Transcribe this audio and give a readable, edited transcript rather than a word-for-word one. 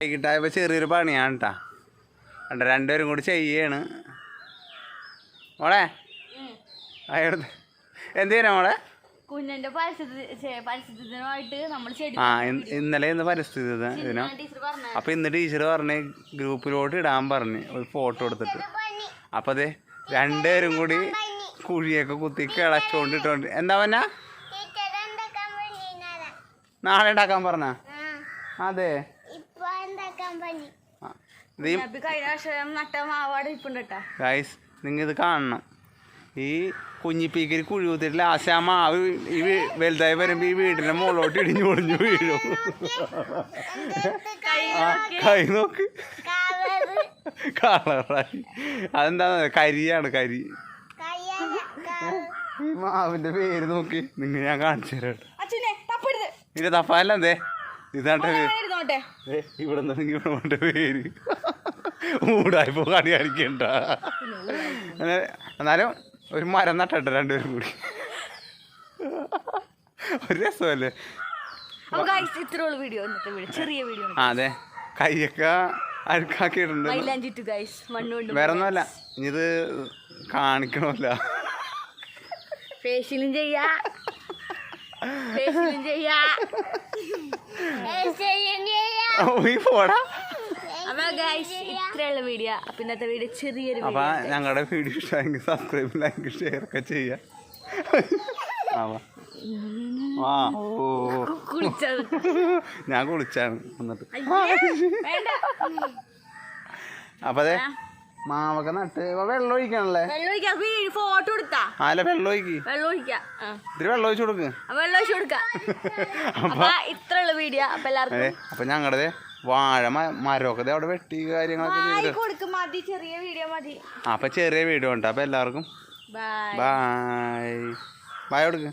വൈകിട്ടായപ്പോൾ ചെറിയൊരു പണിയാണ് കേട്ടാ. രണ്ടുപേരും കൂടി ചെയ്യാണ്. മോളെ എന്ത് ചെയ്യാനാ മോളെ? കുഞ്ഞിന്റെ പരിസ്ഥിതിദിനമായിട്ട് നമ്മൾ ഇന്നലെ പരിസ്ഥിതി ദിനം. അപ്പം ഇന്ന് ടീച്ചർ പറഞ്ഞ് ഗ്രൂപ്പിലോട്ട് ഇടാൻ പറഞ്ഞ് ഒരു ഫോട്ടോ എടുത്തിട്ട്. അപ്പം അതെ രണ്ടുപേരും കൂടി കുഴിയൊക്കെ കുത്തി കിളച്ചോണ്ടിട്ടോണ്ട്. എന്താ പറഞ്ഞ നാളെ ഉണ്ടാക്കാൻ പറഞ്ഞ? അതെ ഗൈസ്, നിങ്ങൾ ഇത് കാണണം. ഈ കുഞ്ഞിപ്പീക്കിൽ കുഴി കുത്തിയിട്ട് ലാസ്റ്റ് ആ മാവ് ഈ വലുതായി വരുമ്പോൾ ഈ വീടിൻ്റെ മുകളിലോട്ട് ഇടിഞ്ഞു പൊളിഞ്ഞു വീഴും. കൈ നോക്ക്, കളറായി. അതെന്താ കരിയാണ്, കരി. ഈ മാവിൻ്റെ പേര് നോക്കി നിങ്ങൾ ഞാൻ കാണിച്ചു തരാം. ഇത് തപ്പാല്ല എന്തേ ഇതാട്ടെ ഇവിടെ ഇവിടെ പേര് ഊടായിപ്പോ കണി കാണിക്കണ്ട. എന്നാലും ഒരു മരം നട്ടട്ടെ രണ്ടുപേരും കൂടി. ഒരു രസമല്ലേ? അതെ, കൈയൊക്കെ അഴുക്കാക്കിയിട്ടുണ്ട്. വേറെ ഒന്നുമല്ല, ഇനിയിത് കാണിക്കണമല്ല. ഫേഷ്യലും ചെയ്യാ പോടാ. ഇത്രയുള്ള വീഡിയോ. അപ്പൊ ഇന്നത്തെ വീഡിയോ ചെറിയൊരു. അപ്പൊ ഞങ്ങളുടെ വീഡിയോ ഇഷ്ടമെങ്കിൽ സബ്സ്ക്രൈബ്, ലൈക്ക്, ഷെയർ ഒക്കെ ചെയ്യാം. ഞാൻ കുളിച്ചാണ് എന്നിട്ട്. അപ്പൊ അതെ മാവൊക്കെ നട്ട് വെള്ളം ഒഴിക്കണല്ലേ? ഫോട്ടോ എടുത്താ അല്ല വെള്ളം ഒഴിക്ക്, ഇത്തിരി വെള്ളം ഒഴിച്ചു കൊടുക്ക്. അപ്പൊ ഇത്രയുള്ള വീഡിയോ. അപ്പൊ എല്ലാവർക്കും അപ്പൊ ഞങ്ങളുടെ വാഴ മരമൊക്കെ അവിടെ വെട്ടി കാര്യങ്ങളൊക്കെ മതി. ചെറിയ വീഡിയോ മതി. അപ്പൊ ചെറിയ വീഡിയോ ഉണ്ട്. അപ്പൊ എല്ലാവർക്കും ബൈ ബൈ കൊടുക്ക്.